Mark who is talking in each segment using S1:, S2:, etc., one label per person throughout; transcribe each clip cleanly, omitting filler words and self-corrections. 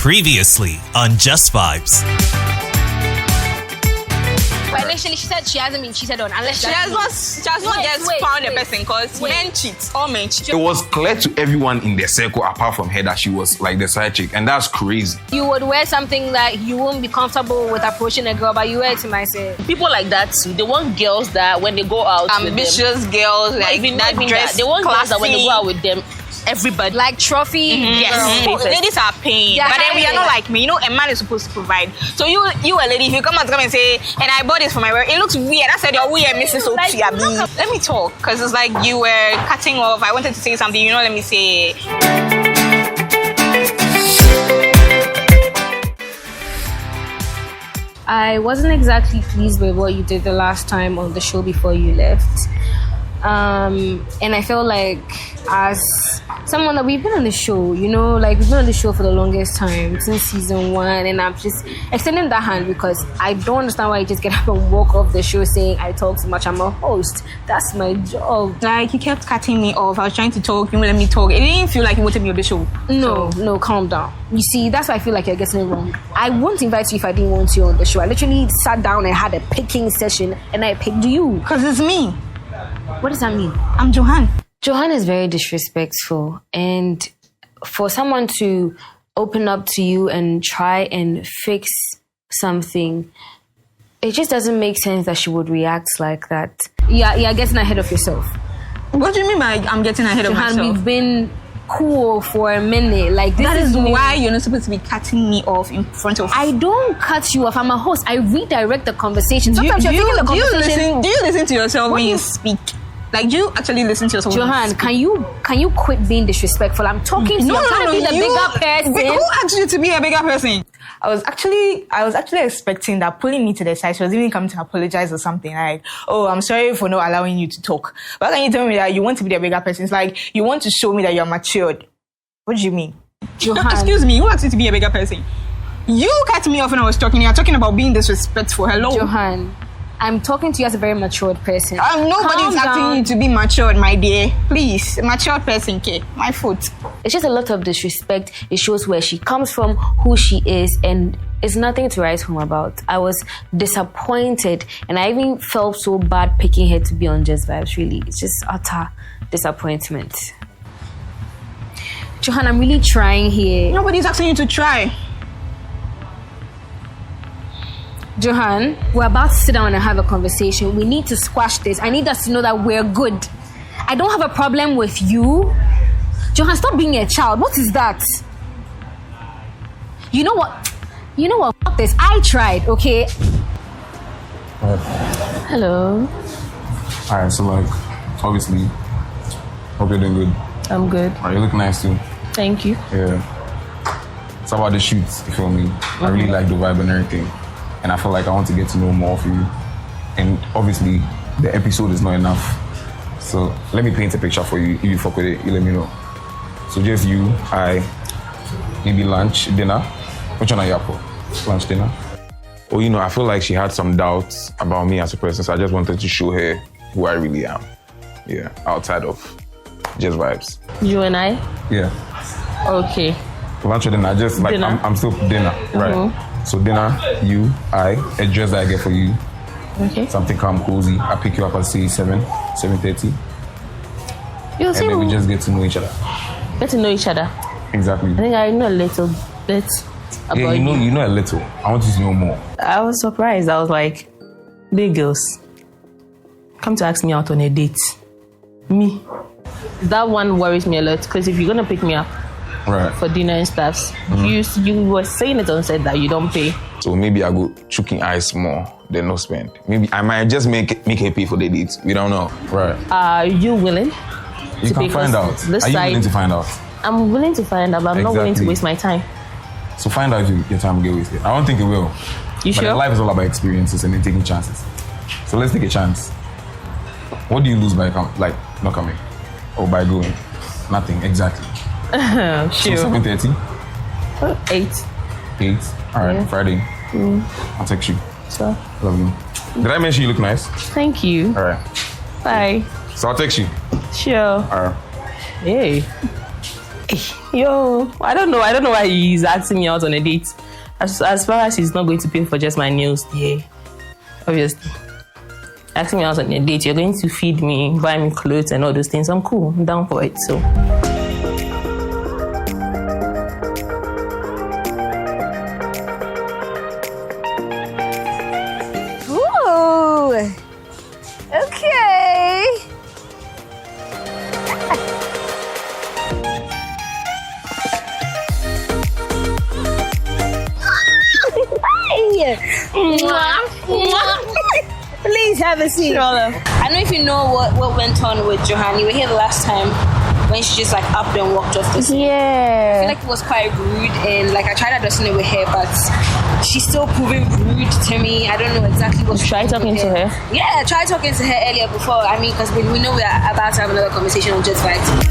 S1: Previously on Just Vibes.
S2: But initially, she said she hasn't been cheated on unless
S3: she has not found a person because men cheat. All men cheat.
S4: It was clear to everyone in the circle apart from her that she was like the side chick, and that's crazy.
S2: You would wear something that you won't be comfortable with approaching a girl, but you wear it to myself.
S5: People like that too. They want girls that when they go out,
S3: ambitious girls, like that dress.
S5: They want
S3: classy.
S5: girls that when they go out with them, everybody
S2: like trophy.
S3: Yes, ladies are paying, but then we are not like me. You know, a man is supposed to provide. So you a lady, if you come and say, and I bought this for my work, it looks weird. I said, you're weird, Mrs. Otiabi. Let me talk, because it's like you were cutting off. I wanted to say something. You know, let me say.
S2: I wasn't exactly pleased with what you did the last time on the show before you left. And I felt like as someone that we've been on the show, you know, like we've been on the show for the longest time, since season 1, and I'm just extending that hand because I don't understand why you just get up and walk off the show saying I talk too much, I'm a host. That's my job.
S3: Like, you kept cutting me off. I was trying to talk, you wouldn't let me talk. It didn't feel like you wanted me on the show.
S2: No, calm down. You see, that's why I feel like you're getting it wrong. I won't invite you if I didn't want you on the show. I literally sat down and had a picking session and I picked you.
S3: Because it's me.
S2: What does that mean?
S3: I'm Johan.
S2: Johan is very disrespectful, and for someone to open up to you and try and fix something, it just doesn't make sense that she would react like that. Yeah, you're getting ahead of yourself.
S3: What do you mean by I'm getting ahead of
S2: Johan,
S3: myself?
S2: we've been cool for a minute. Like, this
S3: that is why you're not supposed to be cutting me off in front of.
S2: I don't cut you off. I'm a host. I redirect the conversation. Sometimes you're thinking the conversation.
S3: Do you listen to yourself when you speak? Like, do you actually listen to yourself?
S2: Johan, can you quit being disrespectful? I'm talking to you. I'm trying to be the bigger person.
S3: Who asked you to be a bigger person? I was actually expecting that pulling me to the side, she was even coming to apologize or something. Like, oh, I'm sorry for not allowing you to talk. But can you tell me that you want to be the bigger person? It's like you want to show me that you're matured. What do you mean?
S2: Johan.
S3: Excuse me, who asked you to be a bigger person? You cut me off when I was talking. You're talking about being disrespectful. Hello?
S2: Johan, I'm talking to you as a very matured person.
S3: Nobody's asking you to be matured, my dear. Please, matured person, okay? My foot.
S2: It's just a lot of disrespect. It shows where she comes from, who she is, and it's nothing to write home about. I was disappointed, and I even felt so bad picking her to be on Just Vibes, really. It's just utter disappointment. Johan, I'm really trying here.
S3: Nobody's asking you to try.
S2: Johan, we're about to sit down and have a conversation. We need to squash this. I need us to know that we're good. I don't have a problem with you. Johan, stop being a child. What is that? You know what? Fuck this. I tried, okay?
S5: Hello.
S4: Alright, so like, obviously, hope you're doing good.
S5: I'm good.
S4: Alright, you look nice too.
S5: Thank you.
S4: Yeah. It's about the shoots, you feel me? I really like the vibe and everything. And I feel like I want to get to know more of you. And obviously, the episode is not enough. So let me paint a picture for you. If you fuck with it, you let me know. So just you, maybe lunch, dinner. Which one are you up for? Lunch, dinner? Oh, you know, I feel like she had some doubts about me as a person. So I just wanted to show her who I really am. Yeah, outside of Just Vibes.
S5: You and I?
S4: Yeah.
S5: Okay.
S4: Lunch or dinner? Just like,
S5: dinner.
S4: I'm still dinner, right? So dinner, you, a dress that I get for you.
S5: Okay.
S4: Something calm, cozy. I pick you up at 7:30.
S5: You
S4: And then we just get to know each other.
S5: Get to know each other.
S4: Exactly.
S5: I think I know a little bit about
S4: you know a little. I want you to know more.
S5: I was surprised. I was like, big girls, come to ask me out on a date. Me. That one worries me a lot because if you're gonna pick me up,
S4: right,
S5: for dinner and stuff, you were saying it on set that you don't pay.
S4: So maybe I go choking eyes more than no spend. Maybe I might just make her pay for the dates. We don't know. Right.
S5: Are you willing?
S4: You can find out. Are you willing to find out?
S5: I'm willing to find out, but I'm not willing to waste my time.
S4: So find out if your time will get wasted. I don't think it will.
S5: You sure?
S4: But life is all about experiences and then taking chances. So let's take a chance. What do you lose by not coming? Or by going? Nothing, exactly.
S5: Sure.
S4: So 7:30?
S5: 8.
S4: 8? Alright,
S5: Yeah.
S4: Friday. I'll text you.
S5: So,
S4: Love you. Did I mention you look nice?
S5: thank you.
S4: Alright.
S5: Bye.
S4: So I'll text you.
S5: Sure.
S4: Alright.
S5: Hey. Yo, I don't know why he's asking me out on a date. As far as he's not going to pay for just my nails, yeah. Obviously. Asking me out on a date, you're going to feed me, buy me clothes and all those things. I'm cool. I'm down for it, so.
S2: Ooh. Okay. Please have a seat. I don't know if you know what went on with Johan. You were here the last time when she just like up and walked off the scene.
S5: Yeah.
S2: I feel like it was quite rude, and like I tried addressing it with her, but she's still proving rude to me. I don't know exactly what.
S5: Try talking to her.
S2: Yeah, I tried talking to her earlier before. I mean, because we know we are about to have another conversation on Just Vibes.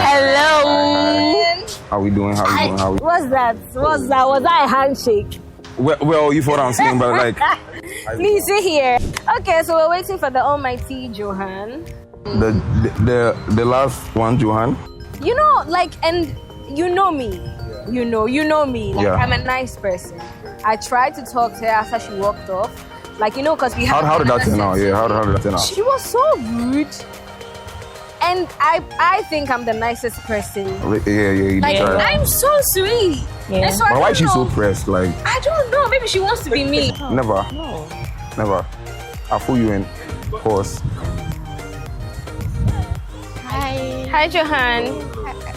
S4: Hello. How we doing?
S2: What's that? Was that a handshake?
S4: Well, you thought I'm saying, but like...
S2: Please sit here. Okay, so we're waiting for the almighty Johan.
S4: The last one, Johan?
S2: You know, like, and you know me. You know me. Like,
S4: yeah.
S2: I'm a nice person. I tried to talk to her after she walked off. Like, you know, because we had...
S4: How did that turn out? Yeah, how did that turn out?
S2: She was so rude. And I think I'm the nicest person.
S4: Yeah, you
S2: like,
S4: tried.
S2: I'm so sweet.
S5: Yeah.
S2: So
S4: but why is she so pressed? Like,
S2: I don't know. Maybe she wants to be me.
S4: Never.
S5: No.
S4: Never. I'll pull you in. Of course.
S2: Hi. Hi, Johan.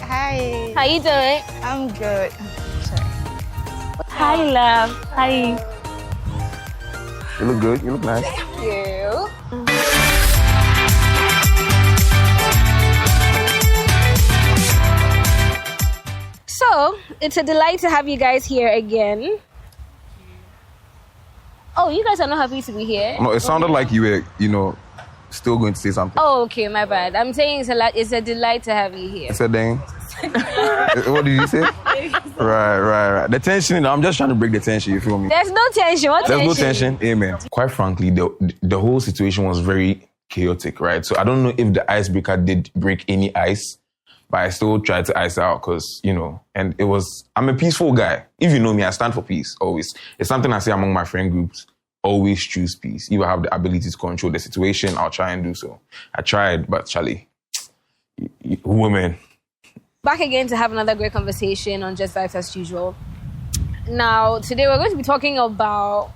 S6: Hi.
S2: How you doing?
S6: I'm good. Sorry.
S2: Hi, love. Hi.
S4: You look good. You look nice.
S2: Thank you. So, it's a delight to have you guys here again. Oh, you guys are not happy to be here?
S4: No, it sounded like you were, still going to say something.
S2: Oh, okay, my bad. I'm saying it's a delight to have you here.
S4: I said, dang. What did you say? Right. The tension, I'm just trying to break the tension, you feel me?
S2: There's no tension.
S4: There's no tension. Amen. Quite frankly, the whole situation was very chaotic, right? So I don't know if the icebreaker did break any ice, but I still tried to ice it out because, and it was, I'm a peaceful guy. If you know me, I stand for peace, always. It's something I say among my friend groups, always choose peace. If I have the ability to control the situation, I'll try and do so. I tried, but Charlie, women.
S2: Back again to have another great conversation on Just Vibes as usual. Now, today we're going to be talking about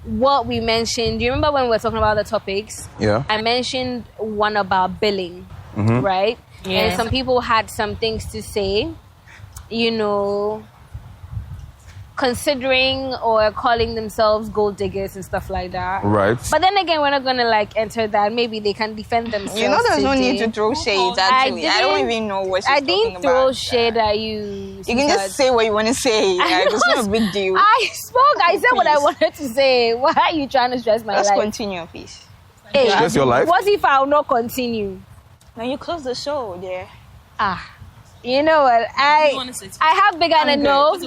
S2: what we mentioned. Do you remember when we were talking about the topics?
S4: Yeah.
S2: I mentioned one about billing, right?
S5: Yeah.
S2: And some people had some things to say, considering or calling themselves gold diggers and stuff like that.
S4: Right.
S2: But then again, we're not going to enter that. Maybe they can defend themselves.
S6: There's no need to throw shade, actually. I don't even know what she's talking about.
S2: I didn't throw shade at you.
S6: You can just say what you want to say. It's not a big deal.
S2: I spoke. I said what I wanted to say. Why are you trying to stress my life?
S6: Let's continue, please.
S2: Hey,
S4: stress your life?
S2: What if I'll not continue?
S6: Now you close the show there.
S2: You know what? I have bigger energy.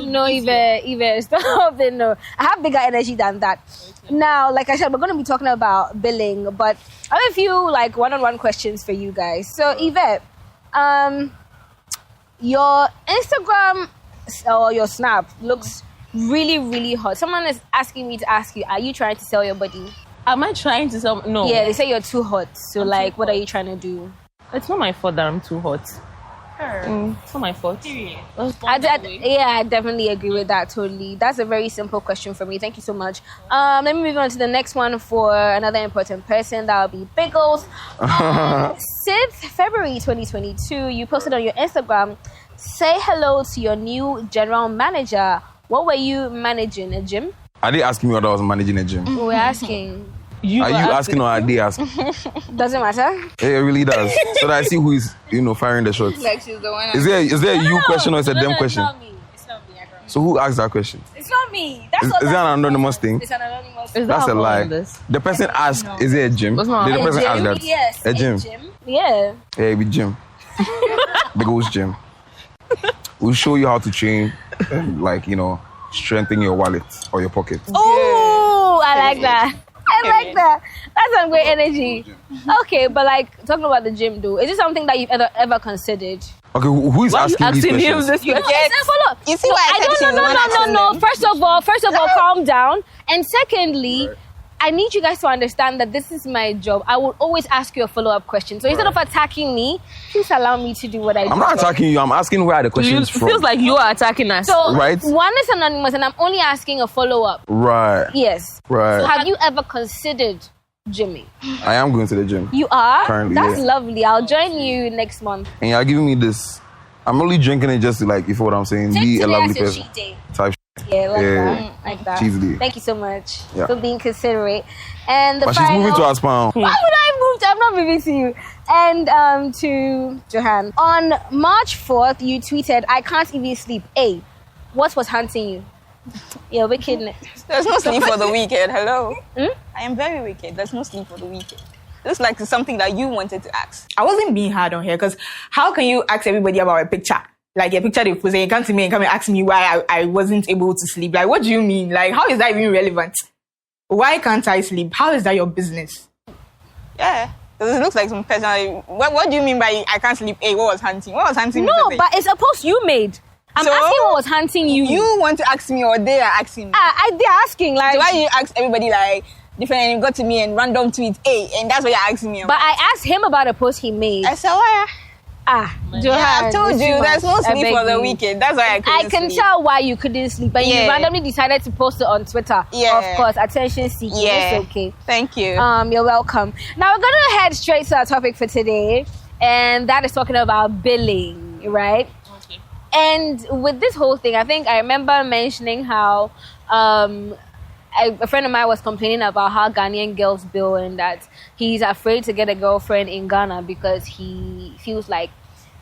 S2: No, even stop it. No, I have bigger energy than that. Okay. Now, like I said, we're going to be talking about billing, but I have a few one-on-one questions for you guys. So, Yvette, your Instagram or your Snap looks really, really hot. Someone is asking me to ask you, are you trying to sell your body?
S5: Am I trying to sell? No.
S2: Yeah, they say you're too hot. So, what are you trying to do?
S5: It's not my fault that I'm too hot. It's not my fault.
S2: I definitely agree with that totally. That's a very simple question for me. Thank you so much. Let me move on to the next one for another important person. That will be Biggles. 6th February 2022, you posted on your Instagram, say hello to your new general manager. What were you managing? A gym?
S4: Are they asking me what I was managing a gym?
S2: We're asking.
S4: Are you asking or are they asking?
S2: Doesn't matter.
S4: It really does. So that I see who is, firing the shots.
S6: Like she's the one.
S4: Is there a you question or is it a them question?
S2: It's not me.
S4: So who asked that question?
S2: It's not me.
S4: Is that an anonymous thing?
S2: It's an anonymous
S5: Is
S4: That's
S5: that
S4: a lie. The person asked, is it a gym? Did the person ask that?
S2: Yes.
S4: A gym.
S2: Yeah.
S4: Yeah, we gym. Big old gym. We'll show you how to train and strengthen your wallet or your pocket.
S2: Oh, I like that. I like that. That's some great energy. Okay, but like talking about the gym, though, is it something that you've ever considered?
S4: Okay, who is asking these questions?
S6: You see why I said
S2: No. First of all, calm down. And secondly, I need you guys to understand that this is my job. I will always ask you a follow-up question. So instead of attacking me, please allow me to do what I do.
S4: I'm not attacking you. I'm asking where are the questions from.
S5: It feels like you are attacking us.
S2: So
S4: right?
S2: One is anonymous, and I'm only asking a follow-up.
S4: Right.
S2: Yes.
S4: Right.
S2: So have you ever considered gymming?
S4: I am going to the gym.
S2: You are?
S4: Currently,
S2: That's
S4: yeah.
S2: lovely. I'll join you next month.
S4: And you're giving me this. I'm only drinking it just to, like, you feel what I'm saying?
S2: Take
S4: Be a
S2: today
S4: lovely
S2: as your
S4: person.
S2: cheat day.
S4: Type
S2: Yeah, like
S4: Yeah.
S2: that. Like that.
S4: Cheat day.
S2: Thank you so much
S4: Yeah.
S2: for being considerate. And the
S4: But she's
S2: final...
S4: moving to our spawn.
S2: Why would I move? I'm not moving to you. And to Johan. On March 4th, you tweeted, "I can't even sleep. Hey, what was hunting you?" You're wicked.
S6: There's no sleep for the weekend. Hello. I am very wicked. There's no sleep for the weekend. Looks like it's something that you wanted to ask.
S3: I wasn't being hard on here because how can you ask everybody about a picture? Like a picture they put, and you come to me and come and ask me why I wasn't able to sleep. Like, what do you mean? Like, how is that even relevant? Why can't I sleep? How is that your business?
S6: Yeah. Because it looks like some personal... What do you mean by I can't sleep? Hey, what was hunting? What was hunting?
S2: No, but it's a post you made. I'm
S6: So,
S2: asking what was hunting you.
S6: You want to ask me or they are asking me?
S2: They're asking, like...
S6: So why you ask everybody like different and you got to me and random tweet, hey, and that's what you're asking me about?
S2: But I asked him about a post he made.
S6: I said, why?
S2: Johan,
S6: Yeah, I've told
S2: it's
S6: you
S2: too
S6: there's no
S2: much. I
S6: sleep
S2: beg
S6: for the
S2: you.
S6: weekend. That's why I couldn't
S2: I can
S6: sleep.
S2: tell why you couldn't sleep, but you
S6: Yeah.
S2: randomly decided to post it on Twitter.
S6: Yeah.
S2: Of course, attention seeking.
S6: Yeah.
S2: It's okay.
S6: Thank you.
S2: You're welcome. Now we're gonna head straight to our topic for today, and that is talking about billing, right? Okay. And with this whole thing, I think I remember mentioning how a friend of mine was complaining about how Ghanaian girls bill and that he's afraid to get a girlfriend in Ghana because he feels like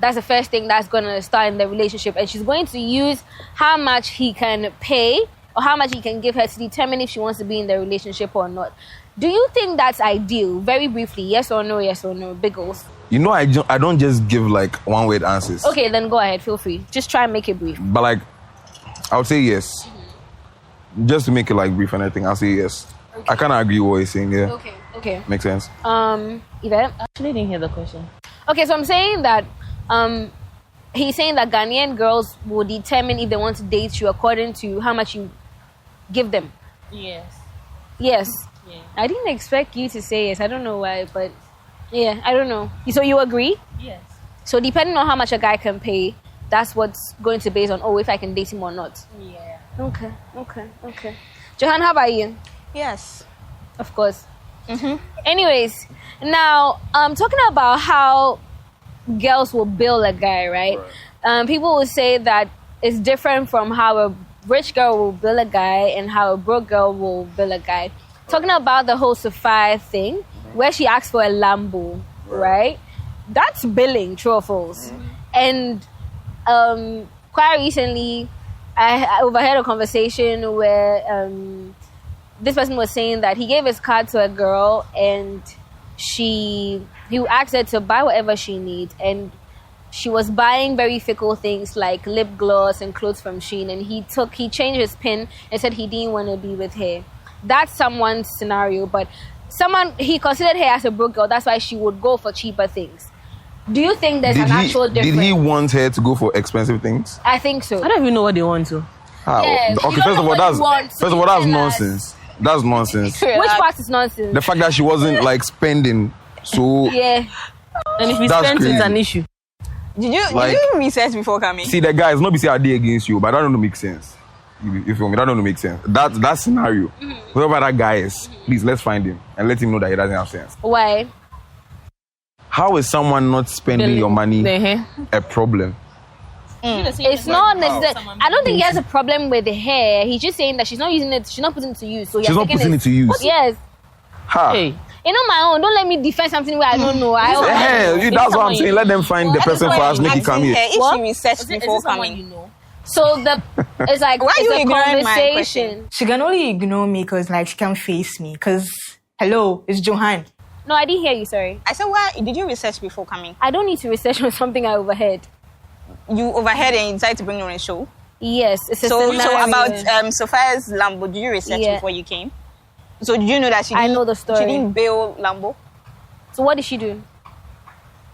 S2: that's the first thing that's going to start in the relationship, and she's going to use how much he can pay or how much he can give her to determine if she wants to be in the relationship or not. Do you think that's ideal? Very briefly, yes or no, big goals.
S4: You know, I don't just give, like, one-word answers.
S2: Okay, then go ahead, feel free. Just try and make it brief.
S4: But, like, I would say yes. Just to make it, like, brief and everything, I'll say yes. Okay. I kind of agree with what you're saying, yeah.
S2: Okay.
S4: Makes sense.
S2: Yvette?
S5: I actually didn't hear the question.
S2: Okay, so I'm saying that he's saying that Ghanaian girls will determine if they want to date you according to how much you give them.
S5: Yes.
S2: Yes.
S5: Yeah.
S2: I didn't expect you to say yes. I don't know why, but yeah, I don't know. So you agree?
S5: Yes.
S2: So depending on how much a guy can pay, that's what's going to base on, if I can date him or not.
S5: Yeah.
S2: Okay. Johan, how about you?
S6: Yes.
S2: Of course. Anyways, now talking about how girls will bill a guy, right? People will say that it's different from how a rich girl will bill a guy and how a broke girl will bill a guy. Talking about the whole Sophia thing, where she asked for a Lambo, right? That's billing, true or false? And quite recently, I overheard a conversation where this person was saying that he gave his card to a girl and he asked her to buy whatever she needs, and she was buying very fickle things like lip gloss and clothes from Shein, and he changed his pin and said he didn't want to be with her. That's someone's scenario, but he considered her as a broke girl, that's why she would go for cheaper things. Do you think there's an actual difference?
S4: Did he want her to go for expensive things?
S2: I think so.
S5: I don't even know what they want to.
S4: How?
S2: Yes,
S4: Okay,
S2: you don't know what you want.
S4: that's nonsense. That's nonsense.
S2: Which part is nonsense?
S4: The fact that she wasn't, like, spending, so...
S2: Yeah.
S5: And if he
S4: That's
S5: spends,
S4: crazy.
S5: it's an issue.
S6: Did you research before coming?
S4: See, the guys, not be say I did against you, but that don't make sense. You feel me? That don't make sense. That scenario, whoever that guy is, please, let's find him and let him know that it doesn't have sense.
S2: Why?
S4: How is someone not spending your money a problem?
S2: It's not necessarily. I don't think he has a problem with the hair. He's just saying that she's not using it. She's not putting it to use. So
S4: She's not putting it to use.
S2: Yes.
S4: Ha.
S5: Hey.
S2: You know my own. Don't let me defend something where I don't know.
S4: That's what I'm saying. Let them find the person for us. Make it come here.
S6: If she researched before coming.
S2: So it's like
S6: Why
S2: it's
S6: you
S2: a
S6: ignoring my
S2: conversation.
S3: She can only ignore me because, like, she can't face me. Because, hello, it's Johan.
S2: No, I didn't hear you. Sorry.
S6: I said, why did you research before coming?
S2: I don't need to research on something I overheard.
S6: You overheard and you decided to bring her on a show?
S2: Yes, it's a
S6: So
S2: scenario.
S6: about Sophia's Lambo, did you research before you came? So did you know that
S2: I know the story.
S6: She didn't bail Lambo?
S2: So what did she do?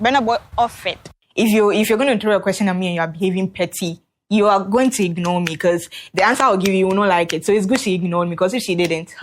S6: Burna Boy offered.
S3: If you're going to throw a question at me and you are behaving petty, you are going to ignore me because the answer I'll give you will not like it. So it's good she ignored me because if she didn't,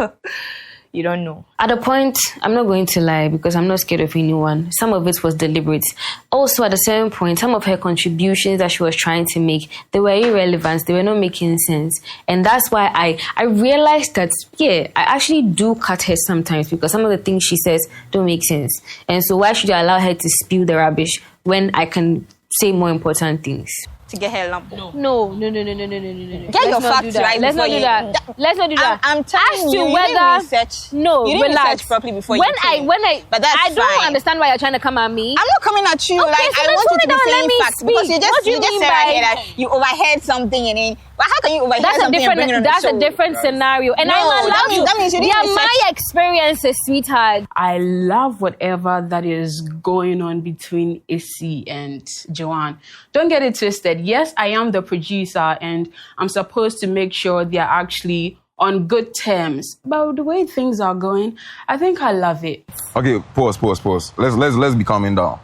S3: you don't know.
S2: At a point, I'm not going to lie because I'm not scared of anyone. Some of it was deliberate. Also, at a certain point, some of her contributions that she was trying to make, they were irrelevant. They were not making sense. And that's why I realized that, I actually do cut her sometimes because some of the things she says don't make sense. And so why should I allow her to spew the rubbish when I can say more important things?
S6: To get her Lambo.
S2: No.
S6: Get your facts right.
S2: Let's not do that. Let's not do that.
S6: I'm telling you,
S2: whether
S6: didn't research.
S2: No,
S6: you didn't
S2: relax.
S6: research properly before
S2: when
S6: you came. But that's
S2: I don't
S6: fine.
S2: understand why you're trying to come at me.
S6: I'm not coming at you.
S2: Okay,
S6: Like
S2: so
S6: I
S2: then
S6: want you to
S2: tone it
S6: be
S2: down, let
S6: saying
S2: me
S6: facts
S2: speak.
S6: because you
S2: What do you
S6: just
S2: mean
S6: said
S2: by-
S6: right here that you overheard something and then. But how can you overhear
S2: That's a
S6: something and bring it on
S2: different.
S6: the
S2: That's a
S6: show?
S2: different scenario, and
S6: No,
S2: I'm allowed to.
S6: that means you
S2: They
S6: didn't
S2: are my
S6: research.
S2: experiences, sweetheart.
S7: I love whatever that is going on between Essie and Johan. Don't get it twisted. Yes, I am the producer and I'm supposed to make sure they're actually on good terms. But the way things are going, I think I love it.
S4: Okay, pause. Let's be calming down.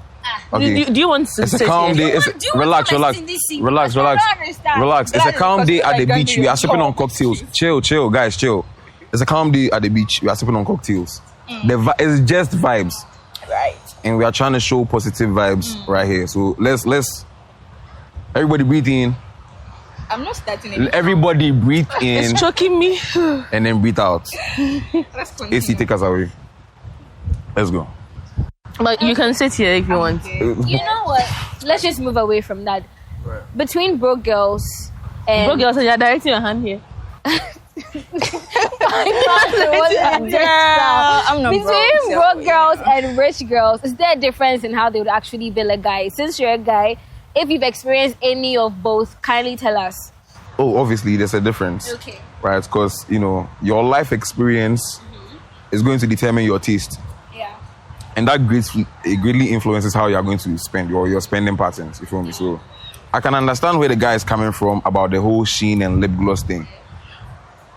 S4: Okay.
S5: Do you want to
S4: It's a
S5: sit
S4: calm
S5: here?
S4: day. Relax. It's a calm day at the beach. We are sipping on cocktails. Chill, guys, chill. It's a calm day at the beach. We are sipping on cocktails. It's just vibes,
S6: Right.
S4: and we are trying to show positive vibes right here. So let's everybody breathe in.
S6: I'm not starting it.
S4: Everybody breathe in
S5: It's choking me.
S4: and then breathe out. AC, take us away. Let's go.
S5: But you can sit here if you want.
S2: You know what? Let's just move away from that. Between broke girls and
S5: Bro, girl, so you're directing your hand here.
S6: I'm not
S2: between broke girls and rich girls, is there a difference in how they would actually bill a guy? Since you're a guy, if you've experienced any of both, kindly tell us.
S4: Oh, obviously there's a difference.
S2: Okay.
S4: Right? Because your life experience is going to determine your taste.
S2: Yeah.
S4: And that greatly influences how you're going to spend your spending patterns, you feel me? So I can understand where the guy is coming from about the whole sheen and lip gloss thing.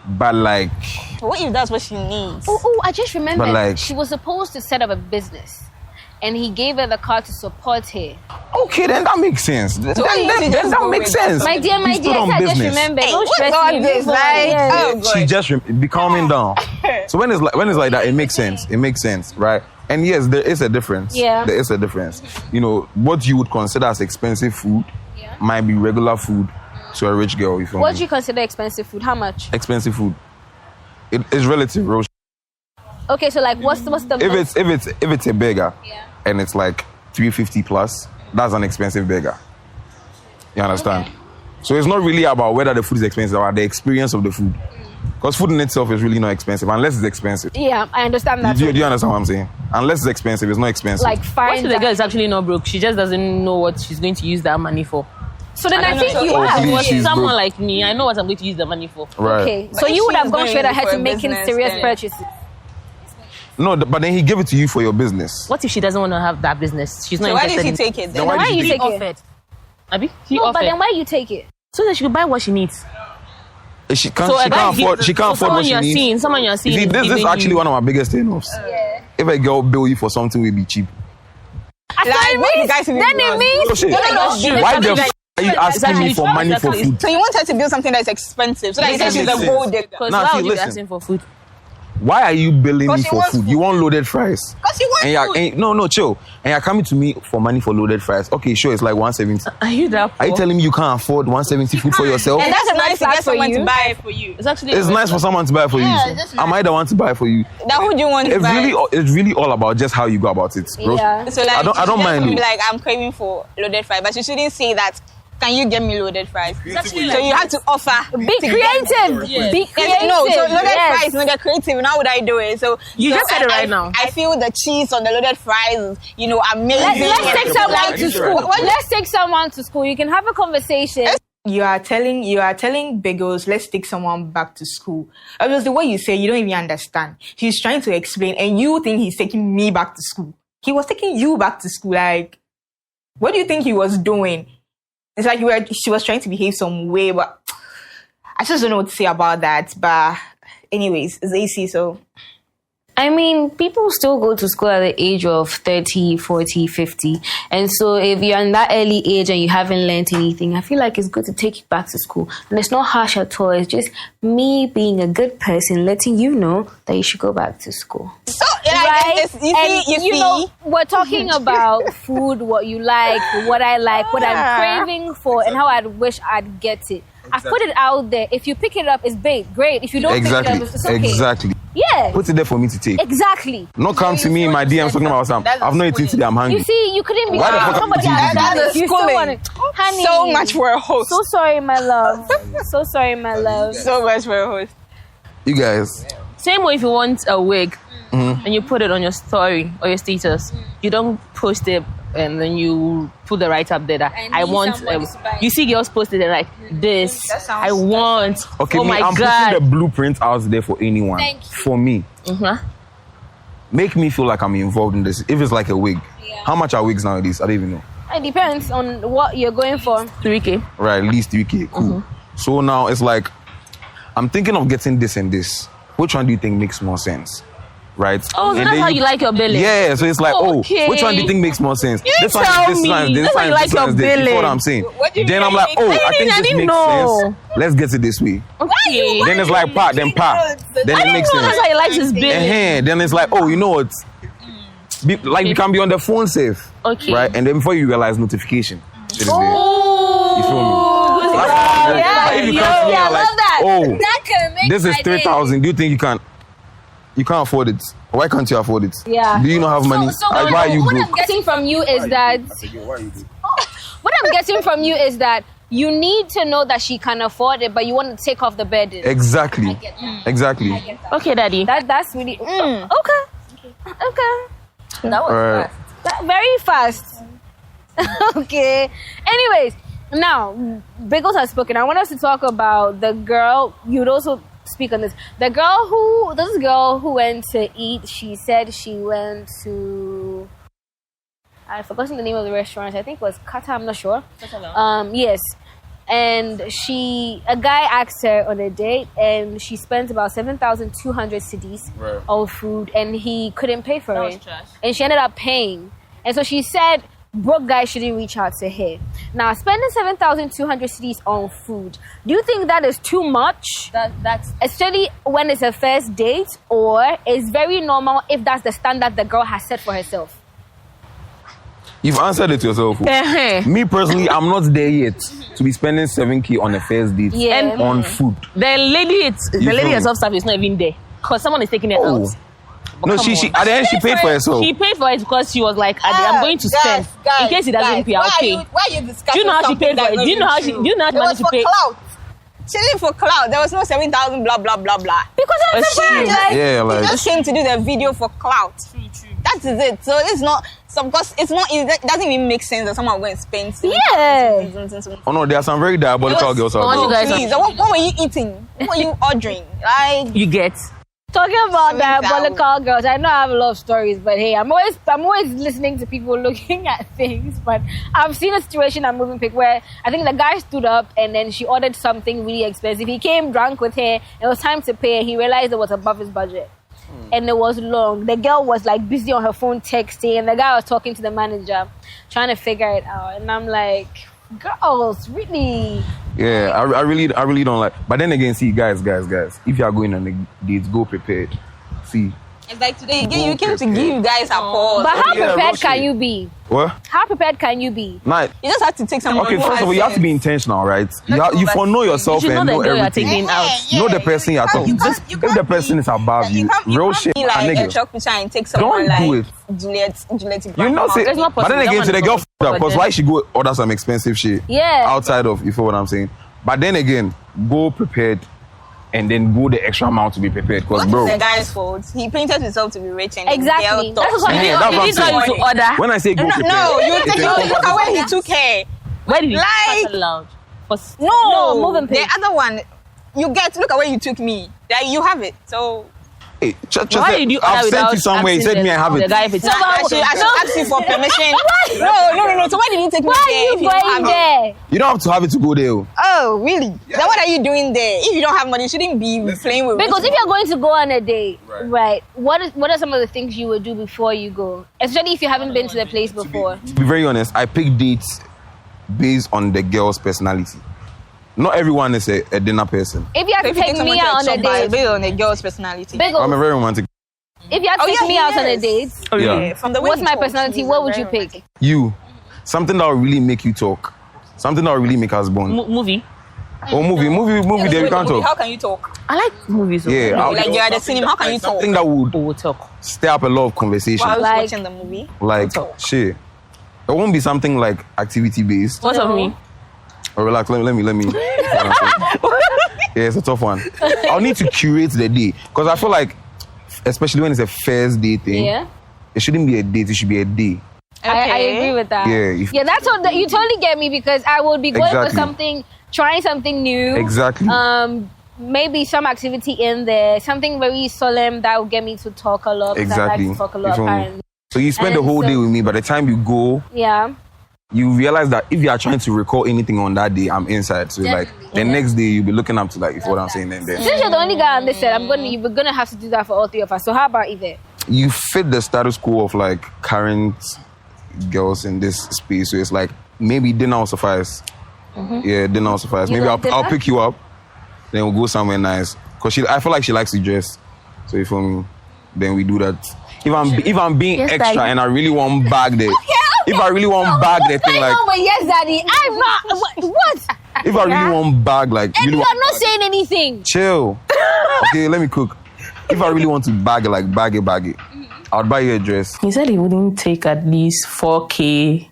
S4: But like,
S6: What if that's what she needs?
S2: Oh, I just remembered.
S4: But like-
S2: she was supposed to set up a business. And he gave her the car to support her.
S4: okay, then that makes sense. Then
S6: you should just
S4: that
S6: go
S4: makes
S6: with that.
S4: sense.
S2: My dear,
S4: He's stood on
S2: I just
S4: business.
S2: remembered.
S6: Hey,
S2: Don't
S6: what's
S2: stress
S6: all
S2: me.
S6: this?
S2: Move on.
S6: Like,
S2: Yes.
S6: oh, God.
S4: She just be calming down. So when it's like that, it makes sense. It makes sense, right? And yes, there is a difference.
S2: Yeah.
S4: There is a difference. What you would consider as expensive food might be regular food to a rich girl. You feel
S2: What
S4: me?
S2: do you consider expensive food? How much?
S4: Expensive food. It is relative, bro.
S2: Okay, so like, what's the
S4: If it's a burger
S2: Yeah.
S4: and it's like $350 plus, that's an expensive burger. You understand?
S2: Okay.
S4: So it's not really about whether the food is expensive or the experience of the food. Because food in itself is really not expensive unless it's expensive.
S2: Yeah, I understand that.
S4: Do you understand what I'm saying? Unless it's expensive, it's not expensive.
S2: Like
S5: What
S2: fine.
S5: if the girl is actually not broke? She just doesn't know what she's going to use that money for.
S2: So then I think
S6: so
S2: you
S6: if
S2: are.
S4: Hopefully
S5: For
S4: she's
S5: someone
S4: broke.
S5: like me, I know what I'm going to use the money for.
S4: Right.
S2: Okay,
S6: But
S2: so
S6: if
S2: you would
S6: she's
S2: have gone
S6: going
S2: straight ahead
S6: for
S2: to
S6: a
S2: making
S6: business,
S2: serious
S6: then-
S2: purchases.
S4: No, but then he gave it to you for your business.
S5: What if she doesn't want to have that business? She's not
S6: So why
S5: interested
S6: did she
S5: in
S6: take it
S4: Then
S6: then?
S4: why
S2: Why
S4: did
S2: you
S4: you
S2: take
S4: take
S2: it?
S5: offered. Abi, he
S2: No, but
S5: offered.
S2: then why you take it?
S5: So that she could buy what she needs.
S4: She can't,
S5: So
S4: she
S5: a guy
S4: can't afford.
S5: gives-
S4: She can't
S5: so
S4: afford what she
S5: someone you're
S4: needs.
S5: seeing, someone you're seeing.
S4: See,
S5: is
S4: this is
S5: giving
S4: actually
S5: you-
S4: one of my biggest turn-offs.
S2: Yeah.
S4: If a girl bill you for something, will be cheap.
S6: Like, what you guys even
S2: Then it
S6: want?
S2: means
S4: Oh, shit.
S6: no.
S4: Why the f are you asking me
S5: actually
S4: for
S5: true.
S4: money for
S5: Exactly.
S4: food?
S6: So you want her to build something that's expensive so that you say she's a
S4: Makes
S6: gold
S4: sense.
S6: digger.
S5: Because
S4: Nah,
S5: why
S4: see,
S5: would you be
S4: listen.
S5: asking for food?
S4: Why are you billing
S6: Because
S4: me
S6: she
S4: for
S6: wants
S4: food?
S6: food.
S4: You want loaded fries?
S6: Because you want food.
S4: No, chill. And you're coming to me for money for loaded fries. Okay, sure, it's like 170.
S5: Are you that
S4: Are you
S5: poor?
S4: telling me you can't afford 170 food for yourself?
S6: And that's
S2: That's
S6: nice to
S2: not
S6: get
S2: for
S6: someone
S2: you.
S6: to buy it for you.
S5: It's actually
S4: It's nice for someone to buy for you.
S6: that's
S4: Am I the one to buy for you?
S6: That who do you want to buy?
S4: It's really all about just how you go about it, bro.
S2: Yeah.
S6: So like,
S4: I don't
S6: she just
S4: mind
S6: be
S4: you.
S6: like, I'm craving for loaded fries, but she shouldn't say that. Can you get me loaded fries? So you have to offer.
S2: Be creative. Be creative.
S6: No, so loaded
S2: Yes.
S6: fries, no, get creative. How would I do it? So
S5: You
S6: so
S5: just said it right now.
S6: I feel the cheese on the loaded fries, amazing.
S2: Let's take someone to school.
S6: What-
S2: Let's take someone to school. You can have a conversation.
S3: You are telling Bagels, let's take someone back to school. Because the way you say, you don't even understand. He's trying to explain, and you think he's taking me back to school. He was taking you back to school. Like, what do you think he was doing? It's like she was trying to behave some way, but I just don't know what to say about that. But anyways, it's AC, so.
S2: I mean, people still go to school at the age of 30, 40, 50. And so if you're in that early age and you haven't learned anything, I feel like it's good to take you back to school. And it's not harsh at all. It's just me being a good person, letting you know that you should go back to school.
S6: So,
S2: Right?
S6: you
S2: know, we're talking about food, what you like, what I like, what I'm craving for, and how I wish I'd get it. I put it out there. If you pick it up, it's bait. Great. If you don't pick it up, it's okay.
S4: Exactly.
S2: Yeah.
S4: Put it there for me to take.
S2: Exactly.
S4: Not come to me in my DMs talking about something. I've not eaten today, I'm hungry.
S2: You see, you couldn't be
S4: Why the fuck
S2: somebody
S4: did you
S2: else
S4: do
S2: done
S6: that?
S2: it. You still want it. Honey.
S6: so much for a host.
S2: So sorry, my love. So sorry, my love.
S6: So much for a host.
S4: You guys.
S5: Same way if you want a wig and you put it on your story or your status, you don't post it and then you put the right up there that I want. You see girls post it and like this. I want.
S4: Okay,
S5: oh
S4: me,
S5: my
S4: I'm
S5: God.
S4: putting the blueprint out there for anyone.
S2: Thank you.
S4: For me. Make me feel like I'm involved in this. If it's like a wig. How much are wigs nowadays? I don't even know.
S2: It depends on what you're going for.
S5: 3K.
S4: Right, at least 3K. Cool. So now it's like, I'm thinking of getting this and this. Which one do you think makes more sense? Right?
S5: Oh, so
S4: And
S5: that's
S4: then
S5: how you like your billing.
S4: Yeah, so it's like,
S5: Okay.
S4: which one do you think makes more sense?
S5: You
S4: this one
S5: tell
S4: is this
S5: me.
S4: one, this
S5: That's
S4: one
S5: how you
S4: is
S5: like
S4: this one
S5: your
S4: is this. You know
S5: billing.
S4: what I'm saying?
S6: What do you
S4: Then I'm
S6: mean?
S4: like, oh, I think
S5: I
S4: this
S5: didn't
S4: makes
S5: know.
S4: sense. Let's get it this way.
S5: Okay.
S4: Then it's like pa, then pa. Then
S5: I
S4: it
S5: didn't
S4: makes
S5: know
S4: sense.
S5: that's how you like his billing.
S4: Then it's like, oh, you know what? Like you can be on the phone safe.
S5: Okay.
S4: Right? And then before you realize notification. It is there.
S5: Oh.
S4: You feel me?
S5: Good
S4: Like,
S5: job.
S4: like, if you come to me and like, oh,
S2: That can make
S4: this is
S2: my day.
S4: 3,000. Do you think you can? You can't afford it. Why can't you afford it?
S2: Yeah.
S4: Do you not have money?
S2: So
S4: Like, why are you
S2: what
S4: broke?
S2: I'm getting from you is that what I'm getting from you is that you need to know that she can afford it, but you want to take off the burden.
S4: Exactly. Exactly.
S5: Okay, daddy.
S2: That's really okay. That was
S4: Right.
S2: fast. Very fast. Okay. Anyways, now Bagels has spoken. I want us to talk about the girl. You'd also speak on this. This girl who went to eat. She said she went to. I've forgotten the name of the restaurant. I think it was Qatar. I'm not sure. Yes. And a guy asked her on a date, and she spent about 7,200 cedis on food, and he couldn't pay for it. And she ended up paying. And so she said, broke guys shouldn't reach out to her. Now, spending 7,200 cedis on food, do you think that is too much? That's especially when it's a first date, or is very normal if that's the standard the girl has set for herself?
S4: You've answered it yourself. Me personally, I'm not there yet to be spending 7K on a first date on food.
S5: The lady
S4: feel me?
S5: herself staff is not even there because someone is taking it out.
S4: No, she at the end she paid for herself.
S5: She paid for it because she was like, I'm going to spend. In case he doesn't pay, I'll pay.
S6: Why are you discussing?
S5: Do you know how she paid for it? Do you know how much money she paid?
S6: Clout. Chilling for clout. There was no 7,000 blah blah blah blah.
S2: Because I'm surprised.
S4: Yeah,
S6: He
S4: like
S6: just came to do the video for clout. That is it. So it's not. So because it's not. It doesn't even make sense that someone will go and spend.
S4: oh no, there are some very diabolical girls out
S5: you
S4: there.
S5: guys
S6: Please, what were you eating? What were you ordering? Like
S5: You get.
S2: Talking about
S6: 7,000.
S2: diabolical girls, I know I have a lot of stories, but hey, I'm always listening to people looking at things. But I've seen a situation at Moving Pic where I think the guy stood up and then she ordered something really expensive. He came drunk with her. It was time to pay, and he realized it was above his budget. And it was long. The girl was like busy on her phone texting, and the guy was talking to the manager, trying to figure it out. And I'm like, girls, really?
S4: Yeah, I really don't like. But then again, see, guys, if you are going on a date, go prepared. See.
S6: it's like today again. You came to give you guys a pause.
S2: But how
S4: yeah,
S2: prepared
S4: rush
S2: can
S4: it.
S2: you be?
S4: What?
S2: How prepared can you be?
S4: Nah,
S6: You just have to take someone.
S4: okay,
S6: who
S4: first of all,
S6: has
S4: you have to
S6: sense.
S4: be intentional, right? You for know yourself
S5: You should
S4: and
S5: know
S4: know
S5: the girl you're
S4: everything.
S5: taking out.
S4: Know the person you're talking. If the person is above you, real shit,
S6: Be
S4: a
S6: like a
S4: nigga.
S6: chalk picture and take someone
S4: Don't
S6: like
S4: do it.
S6: Juliet.
S4: You know, say,
S5: It's not
S4: but then
S5: possible.
S4: again,
S5: That
S4: to the
S5: one
S4: girl
S5: is
S4: f***ed up, because
S5: not
S4: why she go order some expensive shit
S2: Yeah.
S4: outside of, you feel what I'm saying? But then again, go prepared and then go the extra amount to be prepared, because
S6: What
S4: bro,
S6: is the guy's fault? He painted himself to be rich and
S2: Exactly.
S6: the girl
S2: That's
S6: thought-
S2: what
S4: Yeah, that's what I'm
S5: He tell you
S4: saying.
S5: to order.
S4: When I say go prepared,
S6: No, you
S4: it
S6: take
S4: encompasses-
S6: look at where he took her.
S5: Where did he
S6: Like-
S5: start loud?
S6: No,
S2: Moving
S6: the
S2: Pic.
S6: other one. Look at where you took me. Like you have it. So
S4: Hey, just
S5: Why did you order
S4: I've sent
S5: without
S4: you somewhere, he
S5: asking
S4: said me, I have
S5: the
S4: it.
S5: guy if it's
S6: I should ask you for permission. No. So why did you take me
S2: Why
S6: there
S2: are
S6: if
S2: you
S6: you don't
S2: going
S6: have it?
S2: there?
S4: You don't have to have it to go there. Oh.
S6: Oh, really? Then what are you doing there? If you don't have money, you shouldn't be playing with.
S2: Because if you're going to go on a date, right? What are some of the things you would do before you go? Especially if you haven't been to the place before.
S4: To be very honest, I pick dates based on the girl's personality. Not everyone is a dinner person.
S2: If you have to take me out on a date,
S6: based on a girl's personality.
S4: I'm a very romantic.
S2: If you have to take me out on a date,
S4: Yeah.
S6: From the way
S2: what's
S6: he
S2: my
S6: talks,
S2: personality?
S6: he's
S2: What
S6: a
S2: would
S6: very
S2: you pick?
S6: romantic.
S4: You. Something that will really make you talk. Something that will really make us bond.
S5: Movie.
S4: Or movie there you can't
S6: How
S4: talk.
S6: can you talk?
S5: I like movies.
S4: Yeah,
S6: Like you're at the cinema, how can you talk?
S4: something that would
S5: We'll talk.
S4: stir up a lot of conversation.
S6: While
S2: Like-
S6: watching the movie.
S4: Like, shit. It won't be something like activity based.
S5: What of me?
S4: Or relax, let me. Yeah, it's a tough one. I'll need to curate the day. Because I feel like, especially when it's a first day thing,
S2: yeah.
S4: it shouldn't be a date, it should be a day.
S2: I agree with that.
S4: Yeah,
S2: That's what you totally get me because I would be going for
S4: Exactly.
S2: something, trying something new.
S4: Exactly.
S2: Maybe some activity in there, something very solemn that will get me to talk a lot. Because I
S4: Exactly.
S2: like to talk a
S4: You
S2: lot,
S4: feel me?
S2: apparently.
S4: So you spend the
S2: And
S4: whole
S2: so-
S4: day with me. By the time you go,
S2: Yeah.
S4: you realize that if you are trying to recall anything on that day, I'm inside. So like the next day you'll be looking up to like if what I'm saying and then
S2: Since you're the only guy on this set, you're gonna have to do that for all three of us. So how about Yvette?
S4: you fit the status quo of like current girls in this space. So it's like maybe dinner will suffice. Yeah, dinner will suffice.
S2: You
S4: Maybe
S2: like
S4: I'll
S2: dinner?
S4: pick you up, then we'll go somewhere nice. Cause I feel like she likes to dress. So you feel me? Then we do that. If I'm being extra and I really want bag there. If I really want bag the thing like
S2: but yes, Daddy. I'm not. What?
S4: if I really want bag like
S2: And
S4: really
S2: you
S4: want,
S2: are not saying anything.
S4: chill. Okay, let me cook. If I really want to bag it, like bag it, I'll buy you a dress.
S5: He said he wouldn't take at least 4K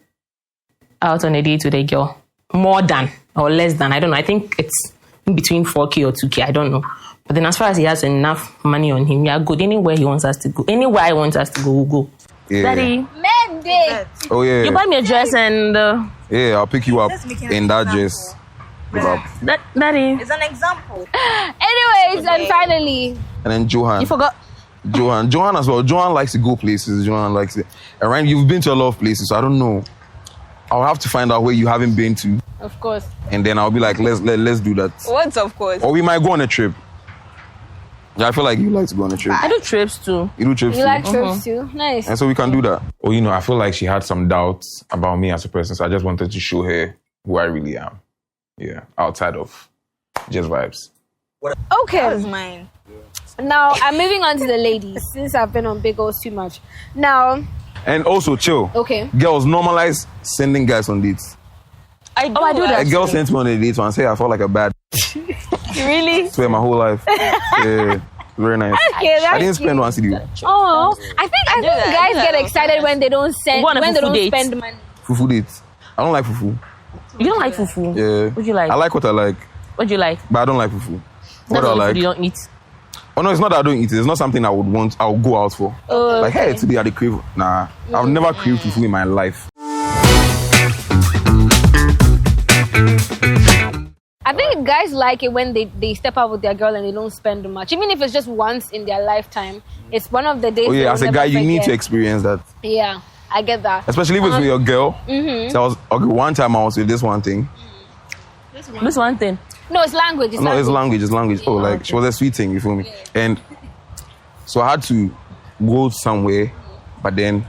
S5: out on a date with a girl. More than or less than. I don't know. I think it's in between 4K or 2K. I don't know. But then as far as he has enough money on him, yeah, good. Anywhere he wants us to go. Anywhere I want us to go, we'll go.
S4: Yeah.
S5: Daddy,
S2: Men date.
S4: Oh yeah.
S5: you buy me a dress and...
S4: Yeah, I'll pick you up in that dress.
S5: Daddy.
S6: It's an example.
S2: Anyways, and finally,
S4: And then Johan.
S5: You forgot.
S4: Johan as well. Johan likes to go places. Johan likes it. And Ryan, you've been to a lot of places, so I don't know. I'll have to find out where you haven't been to,
S2: of course.
S4: and then I'll be like, let's do that.
S6: What's of course?
S4: Or we might go on a trip. Yeah, I feel like you like to go on a trip.
S5: I do trips too.
S4: You do trips
S2: You
S4: too.
S2: like trips too? Nice.
S4: And so we can do that.
S8: Well, I feel like she had some doubts about me as a person, so I just wanted to show her who I really am. Yeah, outside of just vibes.
S6: That
S2: Okay.
S6: was mine.
S2: Now I'm moving on to the ladies since I've been on Big O's too much. Now,
S4: And also, chill.
S2: okay.
S4: Girls, normalize sending guys on dates.
S6: I do
S5: do that.
S4: A girl sent me on a date once. Hey, I felt like a bad.
S2: Really?
S4: Swear my whole life. Yeah, very nice.
S2: Okay, that's
S4: I didn't spend
S2: cute.
S4: one city.
S2: Oh, I think
S6: that. I
S2: guys
S6: do
S2: get
S6: that.
S2: excited when they don't send
S5: Go on a
S2: when they
S5: fufu
S2: don't
S5: date.
S2: spend money.
S4: Fufu dates. I don't like fufu.
S5: You don't like fufu?
S4: Yeah.
S5: What do you like?
S4: I like what I like,
S5: What do you like?
S4: but I don't like fufu. What
S5: That's
S4: do I
S5: the food
S4: like?
S5: you don't eat.
S4: Oh no, it's not that I don't eat it. It's not something I would want. I'll go out for.
S2: Oh,
S4: Like,
S2: okay.
S4: hey, today I had crave. Nah, I've never craved fufu in my life.
S2: I think guys like it when they step out with their girl and they don't spend much. Even if it's just once in their lifetime. It's one of the days.
S4: Oh
S2: they
S4: yeah,
S2: will
S4: as a
S2: never
S4: guy, you need to
S2: forget.
S4: experience that.
S2: Yeah, I get that.
S4: Especially if it's with your girl.
S2: Mm-hmm.
S4: So I was okay. One time I was with this one thing.
S5: This one thing.
S2: No, it's language.
S4: No, it's language. It's language. Oh, like she was a sweet thing. You feel me? And so I had to go somewhere, but then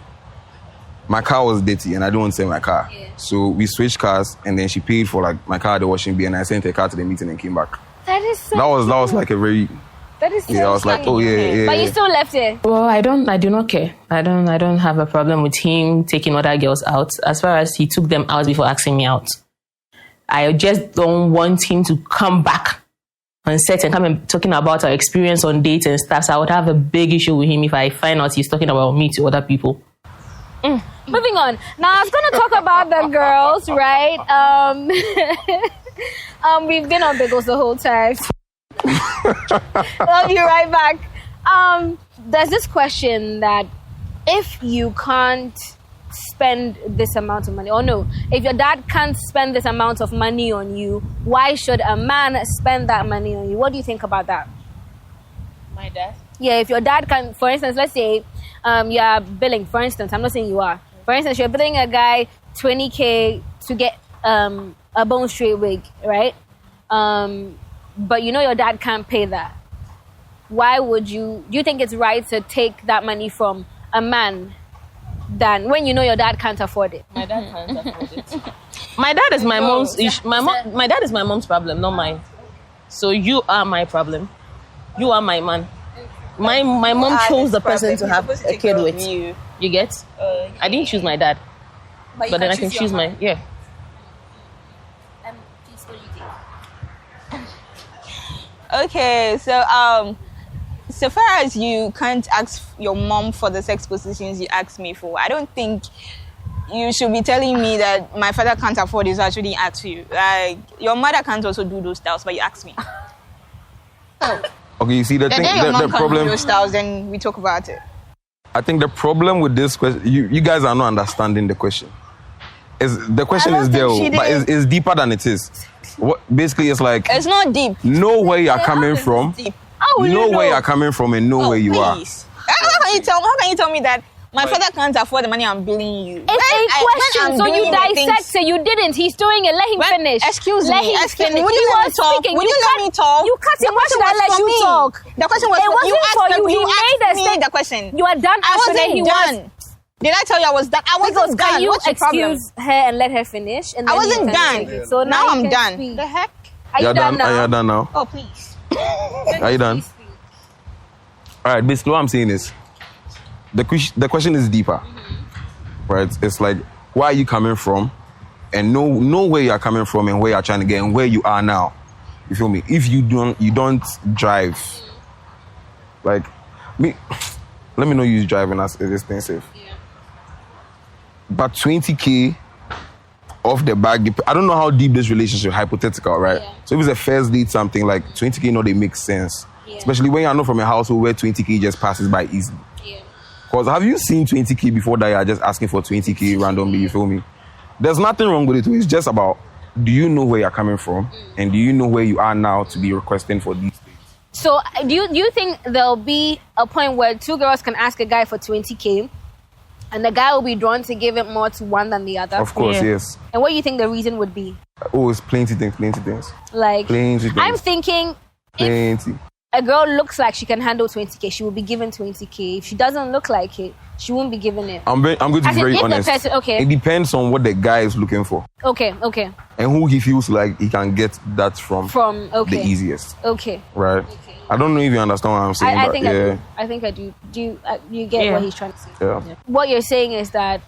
S4: my car was dirty and I don't want to sell my car. So we switched cars, and then she paid for like my car at the washing bay, and I sent her car to the meeting and came back.
S2: That is so
S4: That was like a very
S2: That is so
S4: I was like,
S2: funny.
S4: oh yeah.
S2: But you still left it.
S5: Well, I do not care. I don't have a problem with him taking other girls out as far as he took them out before asking me out. I just don't want him to come back on set and come and talking about our experience on dates and stuff. So I would have a big issue with him if I find out he's talking about me to other people.
S2: Moving on. Now I was gonna talk about the girls, right? We've been on Bagels the whole time. Love you right back. There's this question that if you can't spend this amount of money, or no, if your dad can't spend this amount of money on you, why should a man spend that money on you? What do you think about that?
S6: My dad?
S2: Yeah, if your dad can, for instance, let's say you are billing, for instance, I'm not saying you are. For instance, you're billing a guy 20K to get a bone straight wig, right? but you know your dad can't pay that. Why would you? Do you think it's right to take that money from a man than when you know your dad can't afford it?
S5: My dad can't afford it. My dad is my mom's issue. My dad is my mom's problem, not mine. So you are my problem. You are my man. My mom chose the person to have a kid with. You get? I didn't choose my dad, but then I can choose my
S2: Please, what do you think?
S6: Okay, so far as you can't ask your mom for the sex positions you asked me for, I don't think you should be telling me that my father can't afford it, so I shouldn't ask you. Like, your mother can't also do those styles, but you ask me.
S4: Okay, you see the thing,
S6: Your mom
S4: the
S6: can't
S4: problem.
S6: do those styles, then we talk about it.
S4: I think the problem with this question, you guys are not understanding the question. The question is there, but it's deeper than it is. Basically, it's like
S6: It's not deep.
S4: know where you're coming from, know where you're coming from, and know where you are.
S6: How can you tell me that my father can't afford the money I'm billing you?
S2: It's a question, so you dissect it. You didn't. He's doing it. Let him finish.
S6: Excuse
S2: let
S6: me.
S2: him
S6: Excuse
S2: finish.
S6: me. Would you let me talk?
S2: Speaking.
S6: Would you let me talk?
S2: You cut him. Why should I let you talk?
S6: The question was
S2: It wasn't for you. He made a
S6: statement. The question.
S2: You are done.
S6: I wasn't done. Did I tell you I was done? I wasn't done.
S2: Can you
S6: What's your problem?
S2: excuse her and let her finish? And
S6: I
S2: then you
S6: wasn't
S2: can
S6: done.
S2: take it. So
S6: Now
S2: you
S6: I'm
S2: can
S6: done.
S2: speak.
S6: The heck?
S2: Are you
S4: You're
S2: done
S4: done. Are
S2: now?
S4: you done now?
S6: Oh, please.
S4: Are you done? All right. Basically, what I'm saying is, the question is deeper, right? It's like, where are you coming from, and know where you're coming from and where you're trying to get and where you are now. You feel me? If you don't drive, like me. Let me not use driving as expensive. Yeah. But 20K off the bag, I don't know how deep this relationship, hypothetical, right? Yeah. So if it's a first date, something like 20K, they make sense. Yeah. Especially when you're not from a household where 20K just passes by easily. Yeah. Because have you seen 20K before that you're just asking for 20K randomly, you feel me? There's nothing wrong with it. It's just about, do you know where you're coming from? And do you know where you are now to be requesting for these things?
S2: So do you think there'll be a point where two girls can ask a guy for 20K and the guy will be drawn to give it more to one than the other?
S4: Of course, yes.
S2: And what do you think the reason would be?
S4: Oh, it's plenty things.
S2: Like,
S4: plenty things.
S2: I'm thinking
S4: plenty.
S2: If a girl looks like she can handle 20K, she will be given 20K. If she doesn't look like it, she won't be given it.
S4: I'm going to be very honest.
S2: Okay.
S4: It depends on what the guy is looking for.
S2: Okay.
S4: And who he feels like he can get that from the easiest.
S2: Okay.
S4: Right. Okay. I don't know if you understand what I'm saying.
S2: I think I do. Do you get what he's trying to say?
S4: Yeah.
S2: What you're saying is that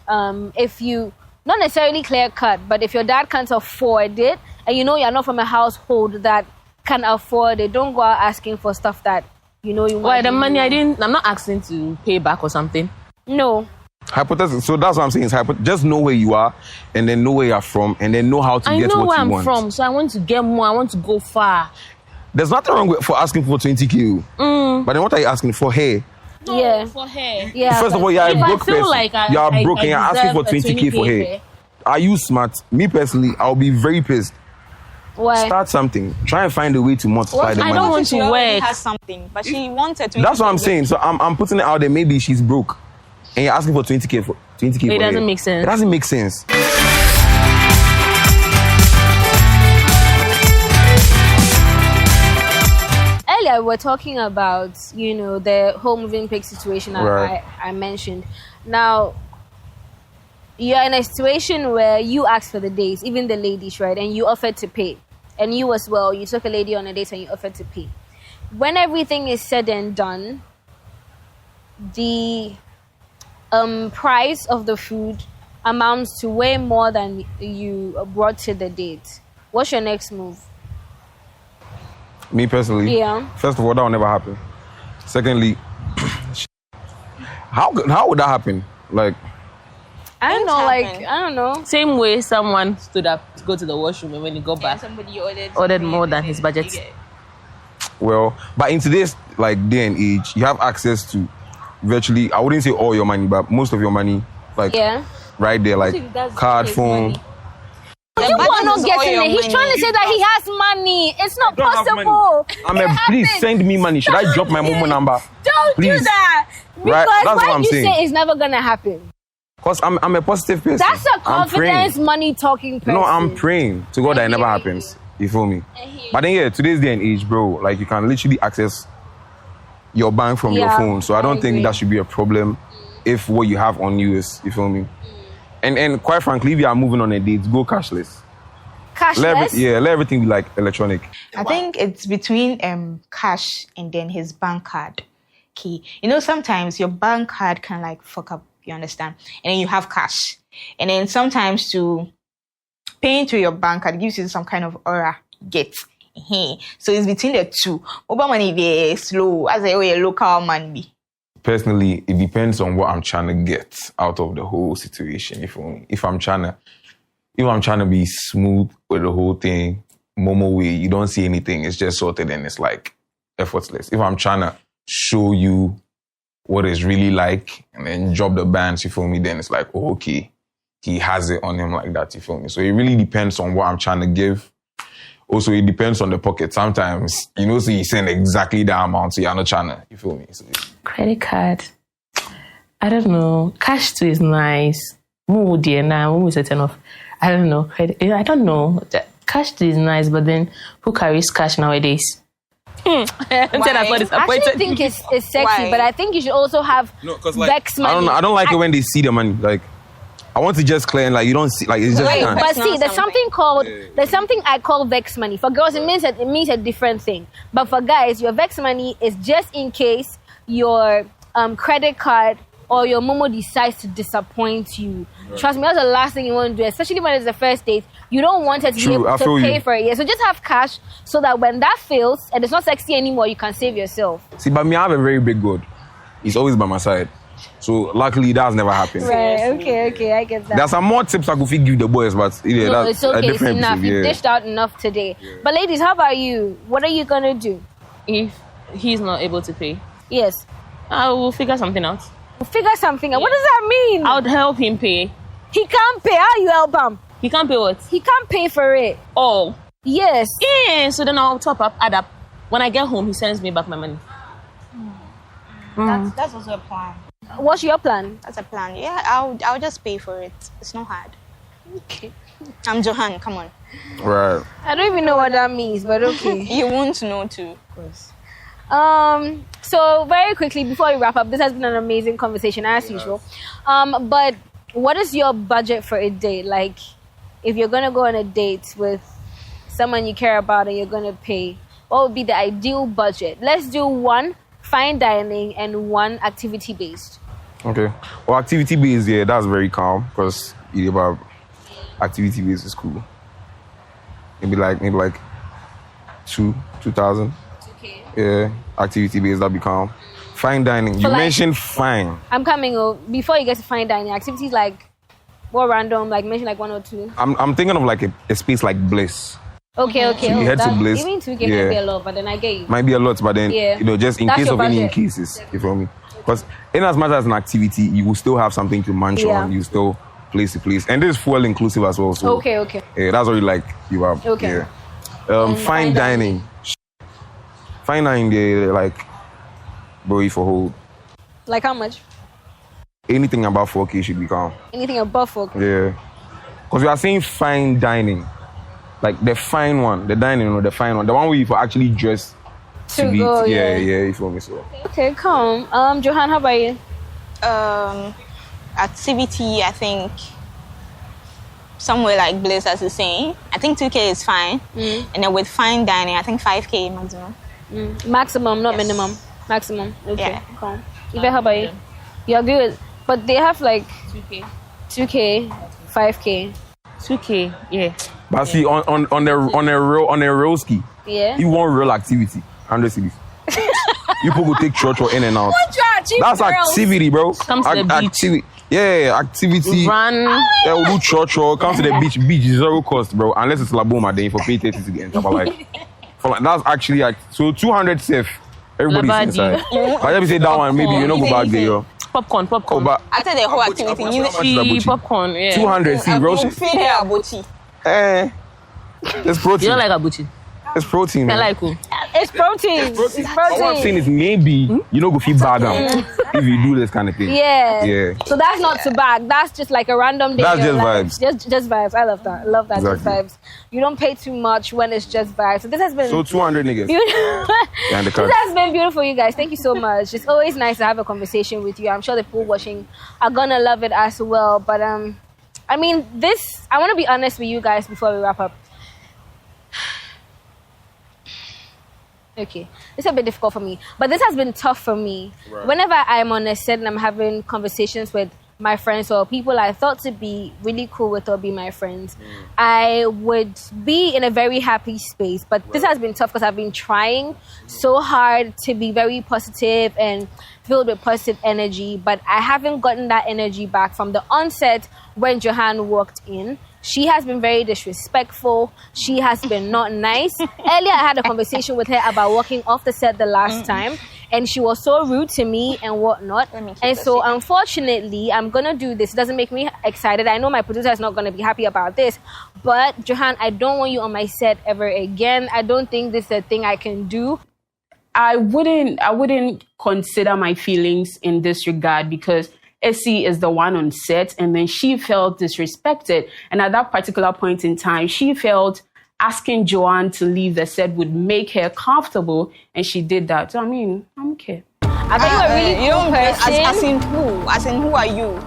S2: if you, not necessarily clear cut, but if your dad can't afford it, and you know you're not from a household that can afford it, don't go out asking for stuff that you know you want.
S5: Why the money I'm not asking to pay back or something.
S2: No.
S4: Hypothetical. So that's what I'm saying. Just know where you are, and then know where you're from, and then know how to get what you want. I know where I'm from,
S5: so I want to get more. I want to go far.
S4: There's nothing wrong for asking for 20K. But then what are you asking for? Hey.
S5: No,
S2: yeah.
S5: For hair.
S2: Yeah.
S4: First of all, you're a broke person. You are broke and you're asking for 20K for hair. Are you smart? Me personally, I'll be very pissed.
S2: Why?
S4: Start something. Try and find a way to multiply the money.
S5: I don't want to work.
S6: She has something, but she wanted 20K.
S4: That's what I'm saying. So I'm putting it out there. Maybe she's broke, and you're asking for 20K for 20K.
S5: It doesn't make sense.
S4: It doesn't make sense.
S2: Earlier, we're talking about, the whole moving pig situation I mentioned. Now, you're in a situation where you asked for the dates, even the ladies, right? And you offered to pay. And you as well, you took a lady on a date and you offered to pay. When everything is said and done, the price of the food amounts to way more than you brought to the date. What's your next move?
S4: Me personally?
S2: Yeah.
S4: First of all, that will never happen. Secondly, how would that happen? Like,
S2: I don't know.
S5: Same way someone stood up to go to the washroom and when he got back,
S6: somebody
S5: ordered more than his budget.
S4: Well, but in today's day and age, you have access to virtually, I wouldn't say all your money, but most of your money, right there, like card, phone.
S2: You are not getting it. He's trying to say that he has money. It's not possible.
S4: Please send me money. Should I drop my Momo number?
S2: Don't do that. Because why you say it's never gonna happen?
S4: Because I'm a positive person.
S2: That's a confidence money talking person.
S4: No, I'm praying to God that it never happens. You feel me? But then, yeah, today's day and age, bro, like you can literally access your bank from your phone. So I don't think that should be a problem if what you have on you is, you feel me? And quite frankly, if you are moving on a date, go cashless.
S2: Cashless?
S4: Let everything be like electronic.
S3: I think it's between cash and then his bank card key. You know, sometimes your bank card can like fuck up, you understand? And then you have cash. And then sometimes to paying through your bank card gives you some kind of aura get. So it's between the two. Mobile money be slow as a local man be.
S8: Personally, it depends on what I'm trying to get out of the whole situation. If I'm trying to be smooth with the whole thing, Momo way, you don't see anything, it's just sorted and it's like effortless. If I'm trying to show you what it's really like and then drop the bands, you feel me, then it's like, oh, okay, he has it on him like that, you feel me? So it really depends on what I'm trying to give. Also, it depends on the pocket. Sometimes, so you send exactly that amount, so you're not trying to, you feel me? So,
S5: Credit card. I don't know. Cash too is nice. More dear now, more certain of. I don't know. I don't know. Cash too is nice, but then who carries cash nowadays?
S6: Why?
S5: I
S2: actually think it's sexy,
S6: Why?
S2: but I think you should also have Vex money.
S4: I don't like it when they see the money. Like, I want to just clear and like you don't see like it's just.
S2: Wait,
S4: can't.
S2: but see, there's something I call Vex money. For girls, it means a different thing. But for guys, your Vex money is just in case your credit card or your Momo decides to disappoint you. Right. Trust me, that's the last thing you want to do, especially when it's the first date. You don't want it to be able to pay for it. Yeah, so just have cash so that when that fails and it's not sexy anymore, you can save yourself.
S4: See, but me, I have a very big God. He's always by my side. So luckily, that has never happened.
S2: Right, okay, I get that.
S4: There's some more tips I could give the boys, but yeah,
S2: no,
S4: that's
S2: it's okay,
S4: a different
S2: it's enough.
S4: episode,
S2: You've dished out enough today. Yeah. But ladies, how about you? What are you gonna do?
S5: If he's not able to pay,
S2: yes,
S5: I will figure something out.
S2: Figure something out? Yeah. What does that mean?
S5: I would help him pay.
S2: He can't pay. How you help him?
S5: He can't pay what?
S2: He can't pay for it.
S5: Oh.
S2: Yes.
S5: Yeah, so then I'll top up, add up. When I get home, he sends me back my money.
S6: That's also a plan.
S2: What's your plan?
S6: That's a plan. Yeah, I'll just pay for it. It's not hard.
S2: Okay.
S6: I'm Johan, come on.
S4: Right.
S2: I don't even know what that means, but okay.
S6: You won't know too. Of course.
S2: So very quickly, before we wrap up, this has been an amazing conversation as usual. But what is your budget for a date? Like, if you're gonna go on a date with someone you care about and you're gonna pay, what would be the ideal budget? Let's do one fine dining and one activity based.
S4: Okay. Well, activity based, yeah, that's very calm because activity based is cool. Maybe like 2,000.
S2: Okay.
S4: Yeah, activity based, that'd be calm. Fine dining. You mentioned fine.
S2: I'm coming. Before you get to fine dining, activities like more random, like mention like 1 or 2.
S4: I'm thinking of like a space like Bliss.
S2: Okay.
S4: So you head to Bliss.
S2: Even 2K might be a lot, but then I get you.
S4: Might be a lot, but then just in
S2: That's
S4: case of
S2: your
S4: any
S2: budget.
S4: cases, you feel me? Because in as much as an activity, you will still have something to munch on. You still place to place, and this is full inclusive as well. So
S2: okay.
S4: Yeah, that's what you have.
S2: Okay.
S4: Yeah. Fine dining. Fine dining, they like, bro, for hold.
S2: Like how much?
S4: Anything above 4K should be calm.
S2: Anything above 4K?
S4: Yeah. Because we are saying fine dining. Like the fine one, the dining, the fine one. The one where you actually dress to eat.
S2: Go,
S4: yeah, you feel me? So.
S2: Okay, calm. Johan, how about you?
S6: Activity, I think somewhere like Bliss, as you're saying. I think 2K is fine. And then with fine dining, I think 5K maximum.
S2: Maximum, not minimum. Maximum. Okay,
S6: Yeah.
S2: calm. Even how about you? You agree with? But they have like 2K, 5K.
S5: 2K, yeah.
S4: But see, on a real ski,
S2: Yeah.
S4: you want real activity, 100 cities. You people take church or in and out. That's activity, bro.
S5: Come to the beach.
S4: Activity. Yeah, activity.
S5: Run.
S4: Yeah, we'll do church or come to the beach. Beach is zero cost, bro. Unless it's Laboma, then you for pay 30 to get in. That's actually so 200 safe. Everybody's
S5: Labadi.
S4: inside. But let me say that one, maybe you know go back there, yo.
S5: Popcorn.
S4: Oh, but
S6: After the whole activity, you
S5: Popcorn, yeah.
S4: 200 see, bro.
S6: feed her abochi.
S4: It's protein.
S5: You don't like abuchi?
S4: It's protein,
S5: I
S4: man.
S5: like you.
S2: It's protein. It's
S4: But what I'm saying is maybe you know go feel bad down if you do this kind of thing.
S2: Yeah.
S4: Yeah.
S2: So that's not to bag. That's just like a random day.
S4: That's
S2: in your
S4: just
S2: life. Just vibes. I love that. I love that. Just
S4: Exactly.
S2: vibes. You don't pay too much when it's just vibes. So this has been
S4: So 200 niggas.
S2: beautiful.
S4: And the
S2: This
S4: cards.
S2: has been beautiful, you guys. Thank you so much. It's always nice to have a conversation with you. I'm sure the people watching are gonna love it as well. But I mean, I want to be honest with you guys before we wrap up. Okay, it's a bit difficult for me, but this has been tough for me.
S4: Right.
S2: Whenever I'm on a set and I'm having conversations with my friends or people I thought to be really cool with or be my friends, I would be in a very happy space. But this has been tough because I've been trying so hard to be very positive and filled with positive energy, but I haven't gotten that energy back from the onset when Johan walked in. She has been very disrespectful. She has been not nice. Earlier, I had a conversation with her about walking off the set the last time, and she was so rude to me and whatnot. And so, unfortunately, I'm going to do this. It doesn't make me excited. I know my producer is not going to be happy about this, but Johan, I don't want you on my set ever again. I don't think this is a thing I can do.
S7: I wouldn't consider my feelings in this regard because Essie is the one on set, and then she felt disrespected. And at that particular point in time, she felt asking Johan to leave the set would make her comfortable, and she did that. So, I mean, I'm okay.
S2: I bet you're a really
S6: you
S2: cool
S6: don't
S2: person.
S6: as in who? As in who are you?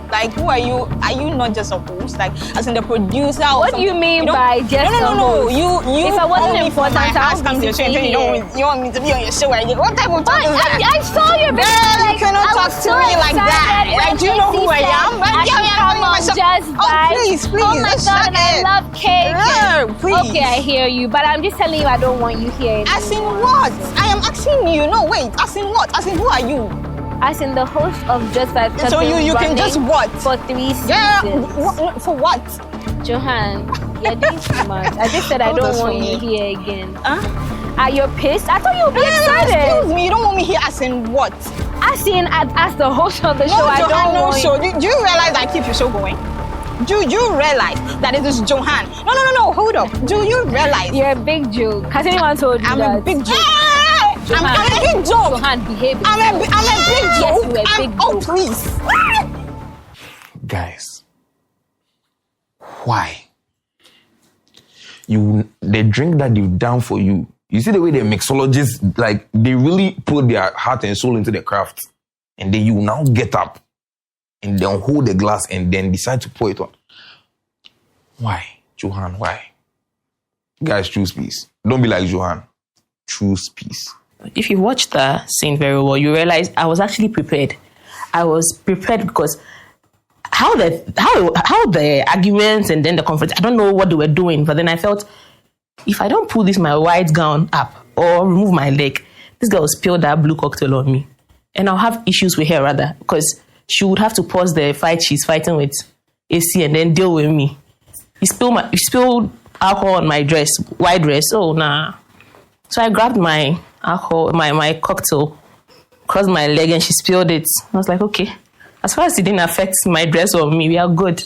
S6: Like, who are you? Are you not just a host? Like, as in the producer? Or
S2: What do you mean by just
S6: no,
S2: a host?
S6: You
S2: If I wasn't
S6: call me for
S2: important,
S6: my
S2: I
S6: ass
S2: would
S6: comes
S2: be
S6: to your show and
S2: sitting
S6: you want me to be on your show. Right? What type of talk is that?
S2: I saw your video.
S6: Girl, you cannot talk to me like that. Like, do you know who I am?
S2: I can come on Just
S6: Oh,
S2: Vibes.
S6: please,
S2: Oh my
S6: just
S2: God,
S6: shut
S2: I
S6: it.
S2: love cake.
S6: Girl, please.
S2: Okay, I hear you, but I'm just telling you I don't want you here anymore.
S6: As in what? I am asking you. No, wait. As in what? As in who are you?
S2: As in the host of Just Vibes. has
S6: So
S2: been
S6: you can
S2: running
S6: just what?
S2: For 3 seasons.
S6: Yeah. For what?
S2: Johan, you're doing too much. I just said I
S6: Hold
S2: don't
S6: us
S2: want
S6: for
S2: you
S6: me.
S2: here again.
S6: Huh?
S2: Are you pissed? I thought you would be excited.
S6: Excuse me. You don't want me here as in what?
S2: As in, as the host of the show,
S6: No,
S2: I
S6: Johan,
S2: don't
S6: no
S2: want
S6: show. Do you realize I keep your show going? Do you realize that it is Johan? No. Hold up. Do you realize?
S2: You're a big joke. Has anyone told you
S6: I'm
S2: that?
S6: a big joke.
S2: Johan,
S6: I'm a big joke.
S2: Johan, behave.
S6: I'm a big
S2: Yes,
S6: joke.
S2: you're a big
S6: Oh,
S2: joke.
S6: please.
S8: Guys, why? The drink that they've done for you, you see the way the mixologists, like, they really put their heart and soul into the craft. And then you now get up and then hold the glass and then decide to pour it on. Why? Johan, why? Guys, choose peace. Don't be like Johan. Choose peace.
S5: If you watch the scene very well, you realize I was actually prepared. I was prepared because how the arguments and then the conference, I don't know what they were doing, but then I felt if I don't pull my white gown up or remove my leg, this girl will spill that blue cocktail on me. And I'll have issues with her rather because she would have to pause the fight she's fighting with AC and then deal with me. You spilled alcohol on my dress, white dress. Oh, nah. So I grabbed my alcohol, my cocktail, crossed my leg, and she spilled it. I was like, okay. As far as it didn't affect my dress or me, we are good.